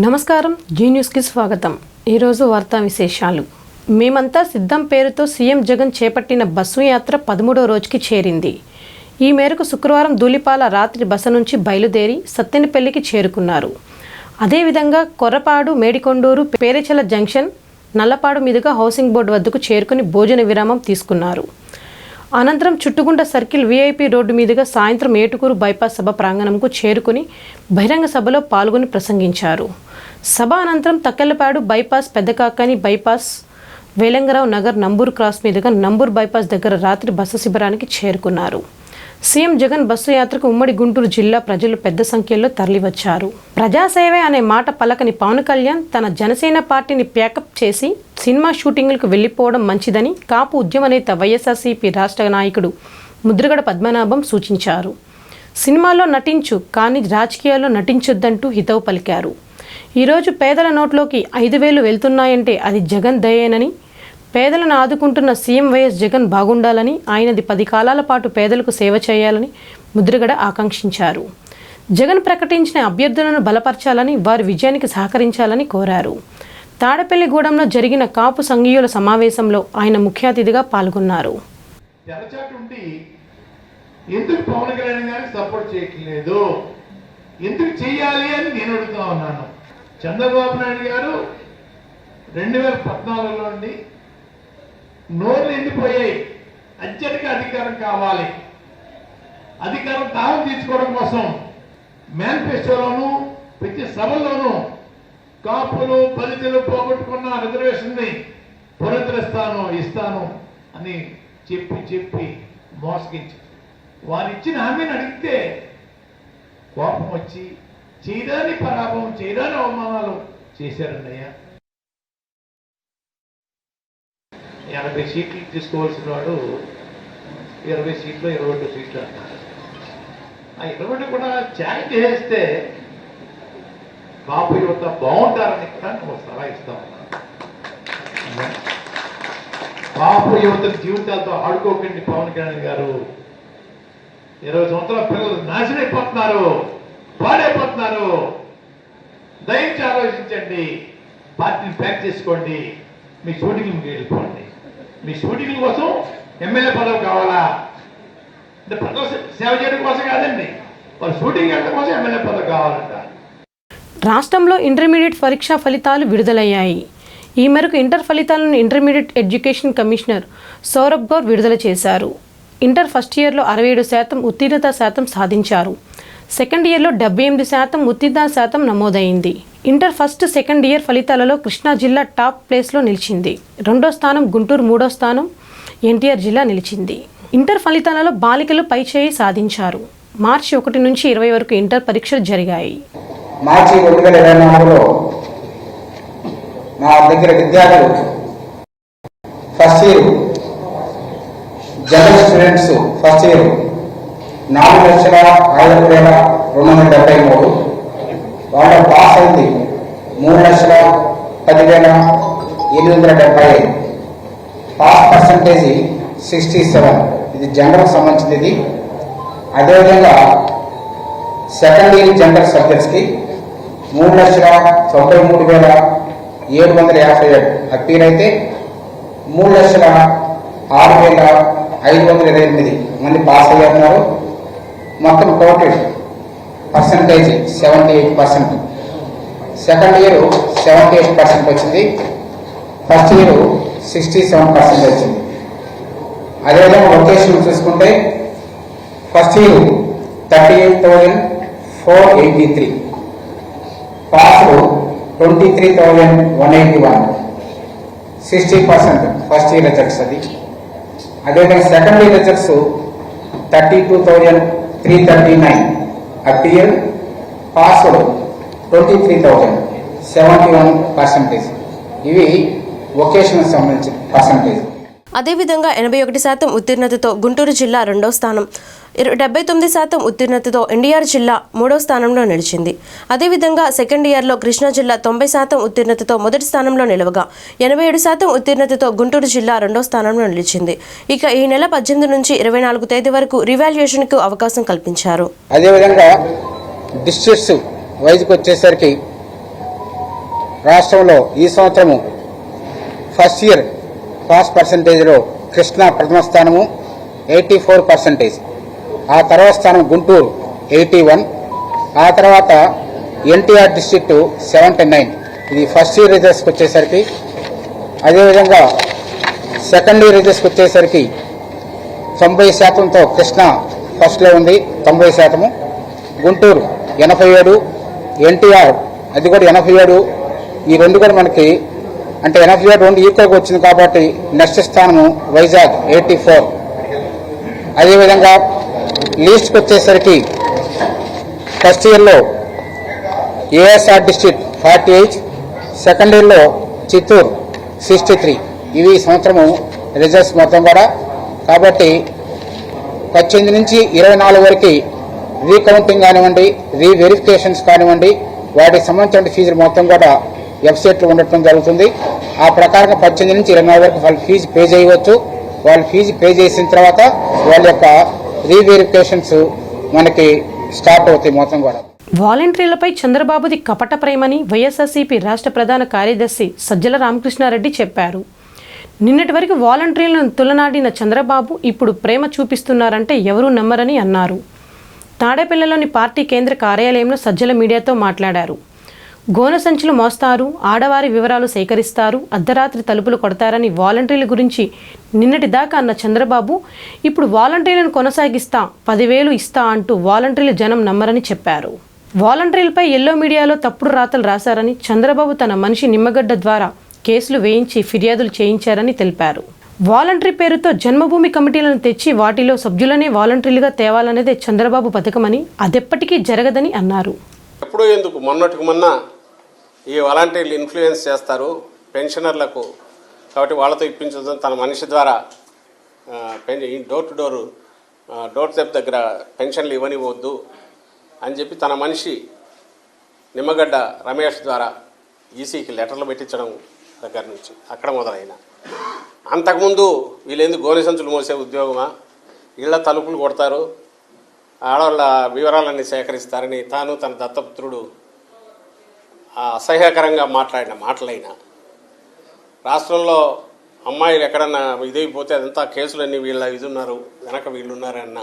నమస్కారం, జీ న్యూస్కి స్వాగతం. ఈరోజు వార్తా విశేషాలు. మేమంతా సిద్ధం పేరుతో సీఎం జగన్ చేపట్టిన బస్సు యాత్ర 13వ రోజుకి చేరింది. ఈ మేరకు శుక్రవారం ధూళిపాల రాత్రి బస నుంచి బయలుదేరి సత్తెనపల్లికి చేరుకున్నారు. అదేవిధంగా కొర్రపాడు, మేడికొండూరు, పేరేచల జంక్షన్, నల్లపాడు మీదుగా హౌసింగ్ బోర్డు వద్దకు చేరుకుని భోజన విరామం తీసుకున్నారు. అనంతరం చుట్టుగుంట సర్కిల్ వీఐపీ రోడ్డు మీదుగా సాయంత్రం ఏటుకూరు బైపాస్ సభ ప్రాంగణంకు చేరుకుని బహిరంగ సభలో పాల్గొని ప్రసంగించారు. సభ అనంతరం Takkellapadu bypass, Peddakakani bypass, Velangarao Nagar, Namburu cross మీదుగా నంబూరు బైపాస్ దగ్గర రాత్రి బస్సు శిబిరానికి చేరుకున్నారు. సీఎం జగన్ బస్సు యాత్రకు ఉమ్మడి గుంటూరు జిల్లా ప్రజలు పెద్ద సంఖ్యలో తరలివచ్చారు. ప్రజాసేవే అనే మాట పలకని పవన్ కళ్యాణ్ తన జనసేన పార్టీని ప్యాకప్ చేసి సినిమా షూటింగ్లకు వెళ్లిపోవడం మంచిదని కాపు ఉద్యమ నేత వైఎస్ఆర్సీపీ రాష్ట్ర నాయకుడు ముద్రగడ పద్మనాభం సూచించారు. సినిమాల్లో నటించు, కానీ రాజకీయాల్లో నటించొద్దంటూ హితవు పలికారు. ఈరోజు పేదల నోట్లోకి 5,000 వెళ్తున్నాయంటే అది జగన్ దయేనని, పేదలను ఆదుకుంటున్న సీఎం వైఎస్ జగన్ బాగుండాలని, ఆయనది 10 కాలాల పాటు పేదలకు సేవ చేయాలని ముద్రగడ ఆకాంక్షించారు. జగన్ ప్రకటించిన అభ్యర్థులను బలపరచాలని, వారి విజయానికి సహకరించాలని కోరారు. తాడపల్లిగూడెంలో జరిగిన కాపు సంఘీయుల సమావేశంలో ఆయన ముఖ్య అతిథిగా పాల్గొన్నారు. ఎందుకు పవన్ కళ్యాణ్ గారికి సపోర్ట్ చేయట్లేదు, ఎందుకు చెయ్యాలి అని నేను అడుగుతా ఉన్నాను. చంద్రబాబు నాయుడు గారు 2014లో నోర్లు ఎండిపోయాయి, అత్యధిక అధికారం కావాలి, అధికారం తాము తీర్చుకోవడం కోసం మేనిఫెస్టోలోను ప్రతి సభల్లోనూ కాపులు, దళితులు పోగొట్టుకున్న రిజర్వేషన్ ని పునరుద్ధరిస్తాను, ఇస్తాను అని చెప్పి మోసగించి వారిచ్చిన హామీని అడిగితే కోపం వచ్చి చేయరాని పరాభవం, చేయరాని అవమానాలు చేశారన్నయ్య. 80 సీట్లు తీసుకోవాల్సిన వాడు 20 సీట్లు, 22 సీట్లు అన్నారు. ఆ 22 కూడా త్యాగ చేస్తే కాపు యువత బాగుంటారని కూడా నేను సలహా ఇస్తా ఉన్నాను. కాపు యువత జీవితాలతో ఆడుకోకండి పవన్ కళ్యాణ్ గారు. 20 సంవత్సరాల పిల్లలు నాశనం అయిపోతున్నారు, పాడైపోతున్నారు. దయించి ఆలోచించండి, పార్టీని ప్యాక్ చేసుకోండి, మీ షూటింగ్కి వెళ్ళిపోండి. మీ షూటింగ్ కోసం ఎమ్మెల్యే పదవి కావాలా అంటే ప్రజల సేవ చేయడం కోసం కాదండి, వాళ్ళు షూటింగ్ వెళ్ళడం కోసం ఎమ్మెల్యే పదవి కావాలంట. రాష్ట్రంలో ఇంటర్మీడియట్ పరీక్షా ఫలితాలు విడుదలయ్యాయి. ఈ మేరకు ఇంటర్ ఫలితాలను intermediate education commissioner Saurabh Gaur విడుదల చేశారు. ఇంటర్ ఫస్ట్ ఇయర్లో 67% ఉత్తీర్ణత శాతం సాధించారు. సెకండ్ ఇయర్లో 78% ఉత్తీర్ణత శాతం నమోదైంది. ఇంటర్ ఫస్ట్, సెకండ్ ఇయర్ ఫలితాలలో కృష్ణా జిల్లా టాప్ ప్లేస్లో నిలిచింది. 2వ స్థానం గుంటూరు, 3వ స్థానం ఎన్టీఆర్ జిల్లా నిలిచింది. ఇంటర్ ఫలితాలలో బాలికలు పైచేయి సాధించారు. మార్చి 1 నుంచి 20 వరకు ఇంటర్ పరీక్షలు జరిగాయి. మార్చి 2024లో నా దగ్గర విద్యార్థులు first year general students first year 4,05,273 వాళ్ళ పాస్ అయింది 3,10,875. Pass percentage 67. ఇది జనరల్ సంబంధించింది. అదేవిధంగా సెకండ్ ఇయర్ జనరల్ సబ్జెక్ట్స్కి 3,93,757 అప్పీర్ అయితే 3,06,528 మంది పాస్ అయ్యారు. మొత్తం టోటల్ పర్సంటేజ్ 78%. సెకండ్ ఇయర్ 78% వచ్చింది, ఫస్ట్ ఇయర్ 67% వచ్చింది. అదేవిధంగా లొకేషన్ చూసుకుంటే first year 38,483, passed 23,181, 60% first year results. అది అదేవిధంగా second year results 32,339 appear, passed 23,000, 71%. ఇవి వొకేషనల్ సంబంధించిన పర్సంటేజ్. అదేవిధంగా 81% ఉత్తీర్ణతతో గుంటూరు జిల్లా 2వ స్థానం, 79% ఉత్తీర్ణతతో ఎన్టీఆర్ జిల్లా 3వ స్థానంలో నిలిచింది. అదేవిధంగా సెకండ్ ఇయర్లో కృష్ణా జిల్లా 90% ఉత్తీర్ణతతో మొదటి స్థానంలో నిలవగా 87% ఉత్తీర్ణతతో గుంటూరు జిల్లా 2వ స్థానంలో నిలిచింది. ఇక ఈ నెల 18 నుంచి 24 తేదీ వరకు రివాల్యుయేషన్కు అవకాశం కల్పించారు. అదేవిధంగా డిస్ట్రిక్ట్స్ వైజ్కి వచ్చేసరికి రాష్ట్రంలో ఈ సంవత్సరము ఫస్ట్ ఇయర్ పాస్ పర్సంటేజ్లో కృష్ణా ప్రథమ స్థానము 84%. ఆ తర్వాత స్థానం గుంటూరు 81. ఆ తర్వాత ఎన్టీఆర్ డిస్ట్రిక్ట్ 79. ఇది ఫస్ట్ ఇయర్ రిజల్ట్స్కి వచ్చేసరికి. అదేవిధంగా సెకండ్ ఇయర్ రిజల్ట్స్కి వచ్చేసరికి 90%తో కృష్ణా ఫస్ట్లో ఉంది, 90%. గుంటూరు 87, ఎన్టీఆర్ అది కూడా 87. ఈ రెండు కూడా మనకి అంటే 87 రెండు ఈక్వల్గా వచ్చింది కాబట్టి నెక్స్ట్ స్థానము వైజాగ్ 84. అదేవిధంగా లీస్ట్కి వచ్చేసరికి ఫస్ట్ ఇయర్లో ఏఎస్ఆర్ డిస్ట్రిక్ట్ 48, సెకండ్ ఇయర్లో చిత్తూరు 63. ఇవి ఈ సంవత్సరము రిజల్ట్స్ మొత్తం కూడా. కాబట్టి 18 నుంచి 24 వరకు రీకౌంటింగ్ కానివ్వండి, రీవెరిఫికేషన్స్ కానివ్వండి, వాటికి సంబంధించిన ఫీజులు మొత్తం కూడా వెబ్సైట్లో ఉండటం జరుగుతుంది. ఆ ప్రకారంగా 18 నుంచి 24 వరకు వాళ్ళు ఫీజు పే చేయవచ్చు. వాళ్ళు ఫీజు పే చేసిన తర్వాత వాళ్ళ యొక్క రీవెరిఫికేషన్స్ మనకి స్టార్ట్ అవుతాయి మొత్తం కూడా. వాలంటీర్లపై చంద్రబాబుది కపట ప్రేమని వైఎస్ఆర్సీపీ రాష్ట్ర ప్రధాన కార్యదర్శి సజ్జల రామకృష్ణారెడ్డి చెప్పారు. నిన్నటి వరకు వాలంటీర్లను తులనాడిన చంద్రబాబు ఇప్పుడు ప్రేమ చూపిస్తున్నారంటే ఎవరూ నమ్మరని అన్నారు. తాడేపల్లిలోని పార్టీ కేంద్ర కార్యాలయంలో సజ్జల మీడియాతో మాట్లాడారు. గోనె సంచులు మోస్తారు, ఆడవారి వివరాలు సేకరిస్తారు, అర్ధరాత్రి తలుపులు కొడతారని వాలంటీర్ల గురించి నిన్నటి దాకా అన్న చంద్రబాబు ఇప్పుడు వాలంటీర్లను కొనసాగిస్తా, 10,000 ఇస్తా అంటూ వాలంటీర్లు జనం నమ్మరని చెప్పారు. వాలంటీర్లపై ఎల్లో మీడియాలో తప్పుడు రాతలు రాశారని, చంద్రబాబు తన మనిషి నిమ్మగడ్డ ద్వారా కేసులు వేయించి ఫిర్యాదులు చేయించారని తెలిపారు. వాలంటరీ పేరుతో జన్మభూమి కమిటీలను తెచ్చి వాటిలో సభ్యులనే వాలంటీర్లుగా తేవాలనేదే చంద్రబాబు పథకమని, అదెప్పటికీ జరగదని అన్నారు. ఎప్పుడూ ఎందుకు మొన్నటికి మొన్న ఈ వాలంటీర్లు ఇన్ఫ్లుయెన్స్ చేస్తారు పెన్షనర్లకు, కాబట్టి వాళ్ళతో ఇప్పించడం తన మనిషి ద్వారా డోర్ టు డోర్ స్టెప్ దగ్గర పెన్షన్లు ఇవ్వనివ్వద్దు అని చెప్పి తన మనిషి నిమ్మగడ్డ రమేష్ ద్వారా ఈసీకి లెటర్లు పెట్టించడం దగ్గర నుంచి అక్కడ మొదలైన. అంతకుముందు వీళ్ళేందుకు గోనె సంచులు మోసే ఉద్యోగమా, ఇళ్ల తలుపులు కొడతారు, ఆడవాళ్ళ వివరాలన్నీ సేకరిస్తారని తాను తన దత్తపుత్రుడు అసహ్యకరంగా మాట్లాడిన మాటలైనా, రాష్ట్రంలో అమ్మాయిలు ఎక్కడన్నా ఇదైపోతే అదంతా కేసులన్నీ వీళ్ళ ఇదున్నారు వెనక వీళ్ళున్నారన్న,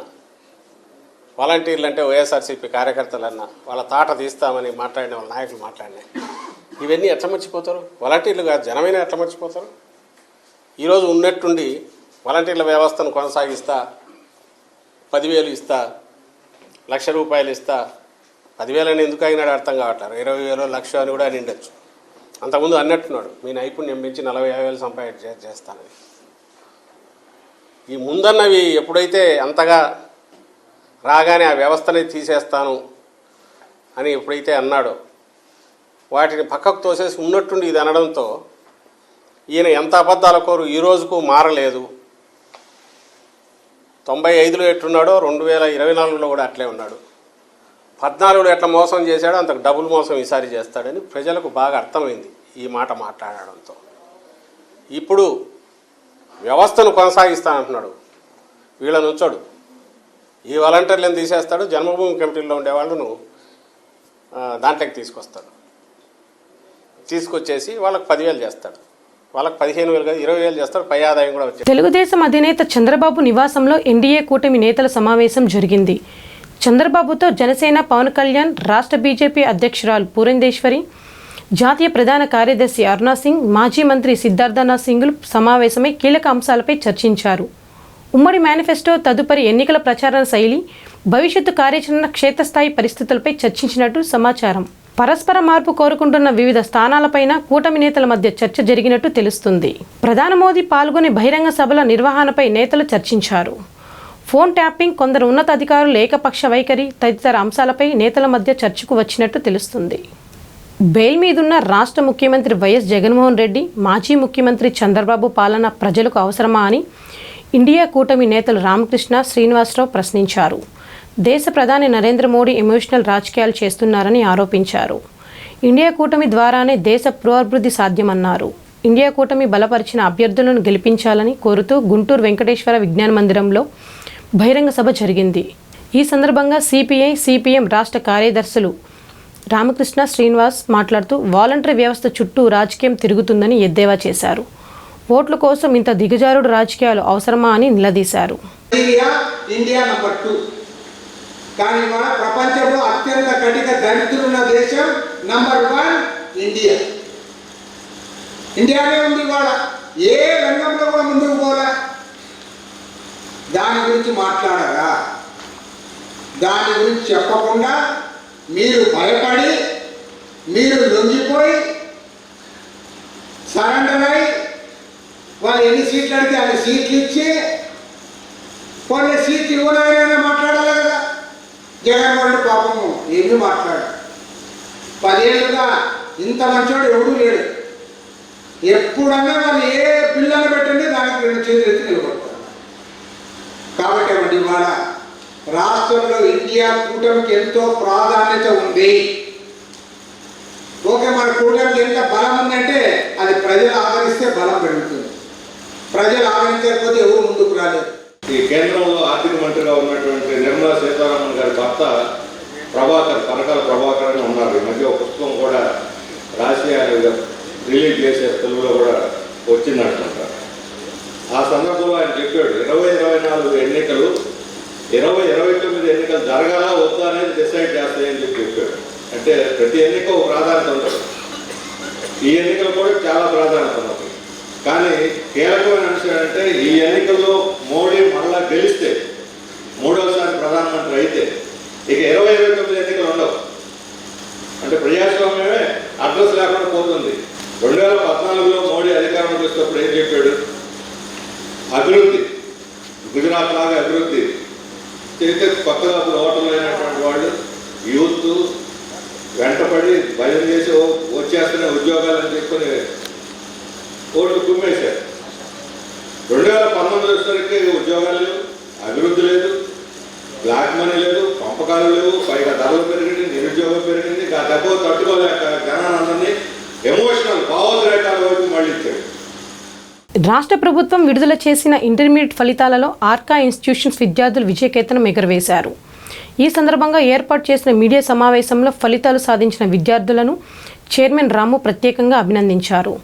వాలంటీర్లు అంటే వైఎస్ఆర్సీపీ కార్యకర్తలన్నా వాళ్ళ తాట తీస్తామని మాట్లాడిన వాళ్ళ నాయకులు మాట్లాడినాయి. ఇవన్నీ ఎట్లా మర్చిపోతారు? వాలంటీర్లు కాదు జనమైన ఎట్లా మర్చిపోతారు? ఈరోజు ఉన్నట్టుండి వాలంటీర్ల వ్యవస్థను కొనసాగిస్తా, 10,000 ఇస్తా, 1,00,000 రూపాయలు ఇస్తా, 10,000 అని ఎందుకు అయినాడు అర్థం కావట్లేదు. 20,000 1,00,000 అని కూడా నిండొచ్చు. అంతకుముందు అన్నట్టున్నాడు మీ నైపుణ్యం పెంచి 40,000 సంపాదన చేస్తానని. ఈ ముందన్నవి ఎప్పుడైతే అంతగా రాగానే ఆ వ్యవస్థనే తీసేస్తాను అని ఎప్పుడైతే అన్నాడో వాటిని పక్కకు తోసేసి ఉన్నట్టుండి ఇది అనడంతో ఈయన ఎంత అబద్ధాల కోరు ఈ రోజుకు మారలేదు. 95లో ఎట్లున్నాడో 2024లో కూడా అట్లే ఉన్నాడు. 14లో ఎట్లా మోసం చేశాడో అంతకు డబుల్ మోసం ఈసారి చేస్తాడని ప్రజలకు బాగా అర్థమైంది ఈ మాట మాట్లాడడంతో. ఇప్పుడు వ్యవస్థను కొనసాగిస్తానంటున్నాడు, వీళ్ళని ఉంచాడు, ఈ వాలంటీర్లను తీసేస్తాడు, జన్మభూమి కమిటీల్లో ఉండే వాళ్ళను దాంట్లోకి తీసుకొచ్చేసి వాళ్ళకి 10,000 చేస్తాడు, వాళ్ళకి 15,000 కాదు 20,000 చేస్తాడు, పై ఆదాయం కూడా వచ్చేది. తెలుగుదేశం అధినేత చంద్రబాబు నివాసంలో ఎన్డీఏ కూటమి నేతల సమావేశం జరిగింది. చంద్రబాబుతో జనసేన పవన్ కళ్యాణ్, రాష్ట్ర బీజేపీ అధ్యక్షురాలు పురంధేశ్వరి, జాతీయ ప్రధాన కార్యదర్శి అరుణా సింగ్, మాజీ మంత్రి సిద్ధార్థనాథ్ సింగ్లు సమావేశమై కీలక అంశాలపై చర్చించారు. ఉమ్మడి మేనిఫెస్టో, తదుపరి ఎన్నికల ప్రచార శైలి, భవిష్యత్తు కార్యాచరణ, క్షేత్రస్థాయి పరిస్థితులపై చర్చించినట్టు సమాచారం. పరస్పర మార్పు కోరుకుంటున్న వివిధ స్థానాలపైన కూటమి నేతల మధ్య చర్చ జరిగినట్టు తెలుస్తుంది. ప్రధాని మోదీ పాల్గొనే బహిరంగ సభల నిర్వహణపై నేతలు చర్చించారు. ఫోన్ ట్యాపింగ్, కొందరు ఉన్నత అధికారులు ఏకపక్ష వైఖరి తదితర అంశాలపై నేతల మధ్య చర్చకు వచ్చినట్టు తెలుస్తుంది. బెయిల్ మీదున్న రాష్ట్ర ముఖ్యమంత్రి వైఎస్ జగన్మోహన్ రెడ్డి, మాజీ ముఖ్యమంత్రి చంద్రబాబు పాలన ప్రజలకు అవసరమా అని ఇండియా కూటమి నేతలు రామకృష్ణ, శ్రీనివాసరావు ప్రశ్నించారు. దేశ ప్రధాని నరేంద్ర మోడీ ఎమోషనల్ రాజకీయాలు చేస్తున్నారని ఆరోపించారు. ఇండియా కూటమి ద్వారానే దేశ పురోభివృద్ధి సాధ్యమన్నారు. ఇండియా కూటమి బలపరిచిన అభ్యర్థులను గెలిపించాలని కోరుతూ గుంటూరు వెంకటేశ్వర విజ్ఞాన మందిరంలో బహిరంగ సభ జరిగింది. ఈ సందర్భంగా సిపిఐ, సిపిఎం రాష్ట్ర కార్యదర్శులు రామకృష్ణ శ్రీనివాస్ మాట్లాడుతూ వాలంటరీ వ్యవస్థ చుట్టూ రాజకీయం తిరుగుతుందని ఎద్దేవా చేశారు. ఓట్ల కోసం ఇంత దిగజారుడు రాజకీయాలు అవసరమా అని నిలదీశారు. ఇండియా నంబర్ 2 కానీ మన ప్రపంచంలో అత్యంత కఠిన దరిద్రులున్న దేశం నంబర్ 1 ఇండియా. ఇండియానే ఉంది ఇవాళ, ఏ రంగంలో కూడా ముందుకు పోరా. దాని గురించి మాట్లాడరా, దాని గురించి చెప్పకుండా మీరు భయపడి, మీరు లొంగిపోయి సరెండర్ అయి వాళ్ళు ఎన్ని సీట్లు అడిగితే అన్ని సీట్లు ఇచ్చి కొన్ని సీట్లు ఇవ్వనైనా మాట్లాడాలి కదా. జగన్మోహన్ రెడ్డి పాపము ఏమీ మాట్లాడు, 10 ఏళ్ళుగా ఇంత మంచోడు ఎవడూ లేడు. ఎప్పుడన్నా వాళ్ళు ఏ బిల్లను పెట్టండి దానికి 2 చేతులు ఎత్తి నిలబడతారు. కాబట్టి అవండి ఇవాళ రాష్ట్రంలో ఇండియా కూటమికి ఎంతో ప్రాధాన్యత ఉంది. ఓకే, మన కూటమికి ఎంత బలం ఉందంటే అది ప్రజలు ఆదరిస్తే బలం పెరుగుతుంది. ప్రజలు ఆదరించకపోతే ఎవరు ముందుకు రాలేదు. ఈ కేంద్రంలో ఆర్థిక మంత్రిగా ఉన్నటువంటి నిర్మలా సీతారామన్ గారి భర్త పరకాల ప్రభాకర్ అని ఉన్నారు. ఈ మధ్య ఒక పుస్తకం కూడా రాసి రిలీజ్ చేసే తెలుగులో కూడా వచ్చిందంటున్నారు. ఆ సందర్భంలో ఆయన చెప్పాడు 2024 ఎన్నికలు 2029 ఎన్నికలు జరగాల వద్దా అనేది డిసైడ్ చేస్తాయని చెప్పాడు. అంటే ప్రతి ఎన్నిక ఒక ప్రాధాన్యత ఉంటుంది. ఈ ఎన్నికలు కూడా చాలా ప్రాధాన్యత ఉన్నది. కానీ కీలకమైన అంశం అంటే ఈ ఎన్నికల్లో మోడీ మళ్ళా గెలిస్తే 3వసారి ప్రధానమంత్రి అయితే ఇక 2029 ఎన్నికలు ఉండవు. అంటే ప్రజాస్వామ్యమే అడ్రస్ లేకుండా పోతుంది. 2014లో మోడీ అధికారంలోకి వచ్చినప్పుడు ఏం చెప్పాడు? అభివృద్ధి, గుజరాత్ లాగా అభివృద్ధి చేస్తే కొత్తగా ఓటర్లు అయినటువంటి వాళ్ళు యూత్ వెంటపడి భయం చేసి వచ్చేస్తున్న ఉద్యోగాలని చెప్పుకొని ఓట్లు కుమ్మేశారు. 2019 వచ్చేసరికి ఉద్యోగాలు లేవు, అభివృద్ధి లేదు, బ్లాక్ మనీ లేదు, పంపకాలు లేవు, పైగా ధరలు పెరిగింది, నిరుద్యోగం పెరిగింది. ఆ దెబ్బ తట్టుకోలేక జనాలందరినీ ఎమోషనల్ భావోద్రేకాల వైపు మళ్ళించాడు. రాష్ట్ర ప్రభుత్వం విడుదల చేసిన ఇంటర్మీడియట్ ఫలితాలలో ఆర్కా ఇన్స్టిట్యూషన్స్ విద్యార్థులు విజయకేతనం ఎగురవేశారు. ఈ సందర్భంగా ఏర్పాటు చేసిన మీడియా సమావేశంలో ఫలితాలు సాధించిన విద్యార్థులను చైర్మన్ రాము ప్రత్యేకంగా అభినందించారు.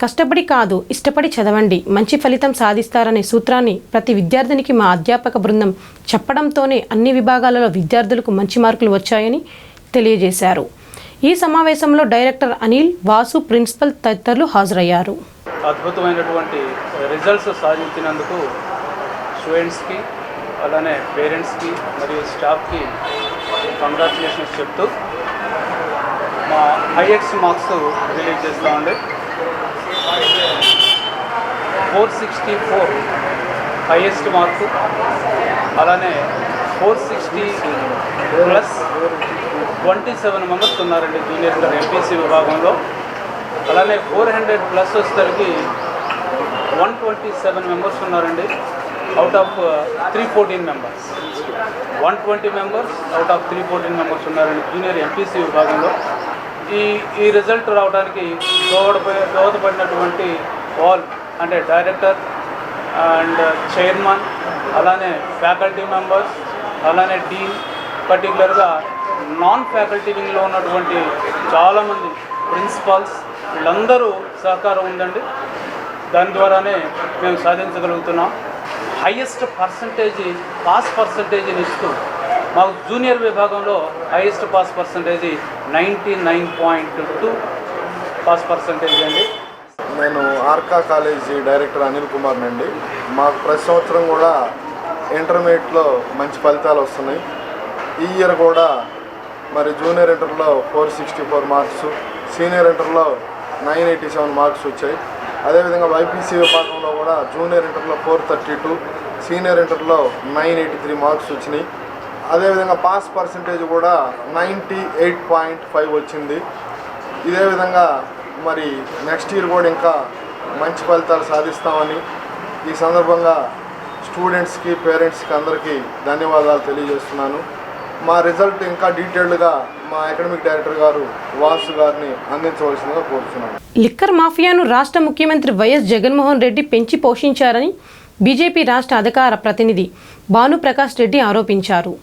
కష్టపడి కాదు, ఇష్టపడి చదవండి, మంచి ఫలితం సాధిస్తారనే సూత్రాన్ని ప్రతి విద్యార్థినికి మా అధ్యాపక బృందం చెప్పడంతోనే అన్ని విభాగాలలో విద్యార్థులకు మంచి మార్కులు వచ్చాయని తెలియజేశారు. ఈ సమావేశంలో డైరెక్టర్ అనిల్, వాసు, ప్రిన్సిపల్ తదితరులు హాజరయ్యారు. అద్భుతమైనటువంటి రిజల్ట్స్ సాధించినందుకు స్టూడెంట్స్కి, అలానే పేరెంట్స్కి మరియు స్టాఫ్కి కంగ్రాచులేషన్స్ చెప్తూ మా హైయెస్ట్ మార్క్స్ రిలీజ్ చేస్తామండి. 464 హైయెస్ట్ మార్క్స్, అలానే 460 ప్లస్ 27 మెంబర్స్ ఉన్నారండి జూనియర్ ఇంటర్ ఎంపీసీ విభాగంలో. అలానే 400 ప్లస్ వచ్చేసరికి 127 మెంబర్స్ ఉన్నారండి out of 314 members. 120 members out of 314 members ఉన్నారండి జూనియర్ ఎంపీసీ విభాగంలో. ఈ రిజల్ట్ రావడానికి దోహదపడినటువంటి ఆల్ అంటే డైరెక్టర్ అండ్ చైర్మన్, అలానే ఫ్యాకల్టీ మెంబర్స్, అలానే డీన్, పర్టికులర్గా నాన్ ఫ్యాకల్టీ వింగ్లో ఉన్నటువంటి చాలామంది ప్రిన్సిపాల్స్, వీళ్ళందరూ సహకారం ఉందండి. దాని ద్వారానే మేము సాధించగలుగుతున్నాం. హైయెస్ట్ పర్సంటేజ్ పాస్ పర్సంటేజ్ని ఇస్తూ మాకు జూనియర్ విభాగంలో highest pass percentage 99.2 pass percentage అండి. నేను ఆర్కా కాలేజీ డైరెక్టర్ అనిల్ కుమార్ అండి. మాకు ప్రతి సంవత్సరం కూడా ఇంటర్మీడియట్లో మంచి ఫలితాలు వస్తున్నాయి. ఈ ఇయర్ కూడా మరి జూనియర్ ఇంటర్లో 464 మార్క్స్, సీనియర్ ఇంటర్లో 987 మార్క్స్ వచ్చాయి. అదేవిధంగా వైపీసీ విభాగంలో కూడా జూనియర్ ఇంటర్లో 432, సీనియర్ ఇంటర్లో 983 మార్క్స్ వచ్చినాయి. అదేవిధంగా పాస్ పర్సంటేజ్ కూడా 98.5 వచ్చింది. ఇదే విధంగా మరి నెక్స్ట్ ఇయర్ కూడా ఇంకా మంచి ఫలితాలు సాధిస్తామని ఈ సందర్భంగా స్టూడెంట్స్కి, పేరెంట్స్కి అందరికీ ధన్యవాదాలు తెలియజేస్తున్నాను. మా రిజల్ట్ ఇంకా డీటెయిల్డ్గా మా అకాడమిక్ డైరెక్టర్ గారు వాసు గారిని అందించవలసిందిగా కోరుతున్నాను. లిక్కర్ మాఫియాను రాష్ట్ర ముఖ్యమంత్రి వైఎస్ జగన్మోహన్ రెడ్డి పెంచి పోషించారని బీజేపీ రాష్ట్ర అధికార ప్రతినిధి భానుప్రకాష్ రెడ్డి ఆరోపించారు.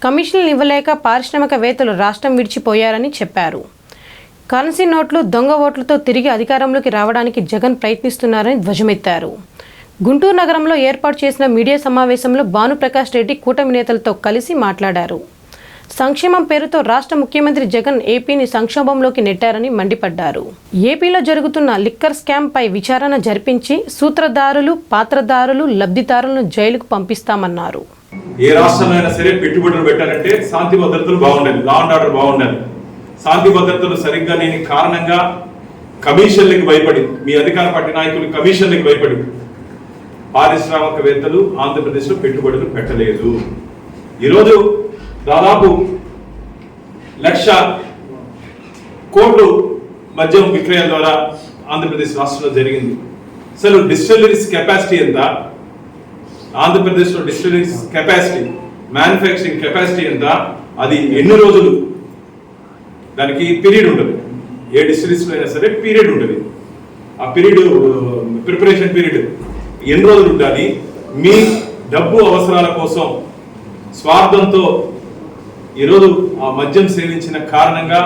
కమిషన్లు ఇవ్వలేక పారిశ్రామికవేత్తలు రాష్ట్రం విడిచిపోయారని చెప్పారు. కరెన్సీ నోట్లు, దొంగ ఓట్లతో తిరిగి అధికారంలోకి రావడానికి జగన్ ప్రయత్నిస్తున్నారని ధ్వజమెత్తారు. గుంటూరు నగరంలో ఏర్పాటు చేసిన మీడియా సమావేశంలో భానుప్రకాష్ రెడ్డి కూటమి నేతలతో కలిసి మాట్లాడారు. సంక్షేమం పేరుతో రాష్ట్ర ముఖ్యమంత్రి జగన్ ఏపీని సంక్షోభంలోకి నెట్టారని మండిపడ్డారు. ఏపీలో జరుగుతున్న లిక్కర్ స్కామ్ పై విచారణ జరిపించి సూత్రధారులు, పాత్రధారులు, లబ్ధిదారులను జైలుకు పంపిస్తామన్నారు. ఏ రాష్ట్రంలో అయినా సరే పెట్టుబడులు పెట్టాలంటే శాంతి భద్రతలు బాగుండాలి, లా అండ్ ఆర్డర్ బాగుండాలి. శాంతి భద్రతలు సరిగ్గా లేని కారణంగా కమిషన్లకు భయపడి, మీ అధికార పార్టీ నాయకులు కమిషన్లకు భయపడి పారిశ్రామికవేత్తలు ఆంధ్రప్రదేశ్లో పెట్టుబడులు పెట్టలేదు. ఈరోజు దాదాపు 1,00,000 కోట్లు మద్యం విక్రయం ద్వారా ఆంధ్రప్రదేశ్ రాష్ట్రంలో జరిగింది. అసలు డిస్టిలరీస్ కెపాసిటీ ఎంత, ఆంధ్రప్రదేశ్లో డిస్టిలరీస్ కెపాసిటీ, మ్యానుఫ్యాక్చరింగ్ కెపాసిటీ ఎంత, అది ఎన్ని రోజులు, దానికి పీరియడ్ ఉంటుంది. ఏ డిస్టిలరీస్లో అయినా సరే పీరియడ్ ఉంటుంది. ఆ పీరియడ్, ప్రిపరేషన్ పీరియడ్ ఎన్ని రోజులు ఉండాలి. మీ డబ్బు అవసరాల కోసం స్వార్థంతో ఈరోజు ఆ మద్యం సేవించిన కారణంగా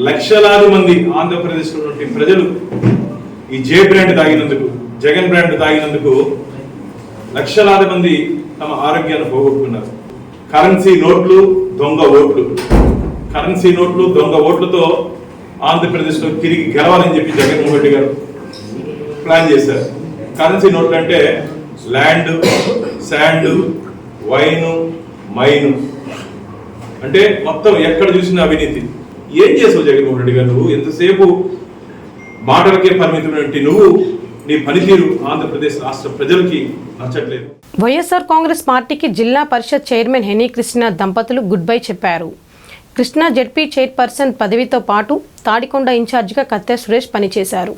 లక్షలాది మంది ఆంధ్రప్రదేశ్లో ఉన్నటువంటి ప్రజలు ఈ జే బ్రాండ్ తాగినందుకు, జగన్ బ్రాండ్ తాగినందుకు లక్షలాది మంది తమ ఆరోగ్యాన్ని పోగొట్టుకున్నారు. కరెన్సీ నోట్లు, దొంగ ఓట్లు, కరెన్సీ నోట్లు, దొంగ ఓట్లతో ఆంధ్రప్రదేశ్లో తిరిగి గెలవాలని చెప్పి జగన్మోహన్ రెడ్డి గారు ప్లాన్ చేశారు. కరెన్సీ నోట్లు అంటే ల్యాండ్, శాండ్, వైను, మైను, అంటే మొత్తం ఎక్కడ చూసినా అవినీతి. ఏం చేసావు జగన్మోహన్ రెడ్డి గారు? నువ్వు ఎంతసేపు మాటలకే పరిమితమైనటువంటి నువ్వు, నీ పనితీరు ఆంధ్రప్రదేశ్ రాష్ట్ర ప్రజలకి నచ్చట్లేదు. వైఎస్ఆర్ కాంగ్రెస్ పార్టీకి జిల్లా పరిషత్ చైర్మన్ హెనీ కృష్ణ దంపతులు గుడ్ బై చెప్పారు. కృష్ణా జెడ్పీ చైర్పర్సన్ పదవితో పాటు తాడికొండ ఇన్ఛార్జిగా కత్తె సురేష్ పనిచేశారు.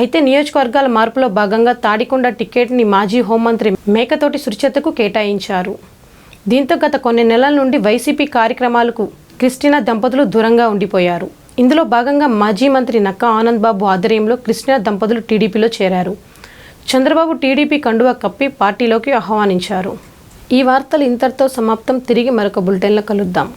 అయితే నియోజకవర్గాల మార్పులో భాగంగా తాడికొండ టికెట్ని మాజీ హోంమంత్రి మేకతోటి సుచరితకు కేటాయించారు. దీంతో గత కొన్ని నెలల నుండి వైసీపీ కార్యక్రమాలకు క్రిస్టినా దంపతులు దూరంగా ఉండిపోయారు. ఇందులో భాగంగా మాజీ మంత్రి నక్కా ఆనంద్ బాబు ఆధ్వర్యంలో క్రిస్టినా దంపతులు టీడీపీలో చేరారు. చంద్రబాబు టీడీపీ కండువా కప్పి పార్టీలోకి ఆహ్వానించారు. ఈ వార్తలు ఇంతటితో సమాప్తం. తిరిగి మరొక బులెటిన్లో కలుద్దాం.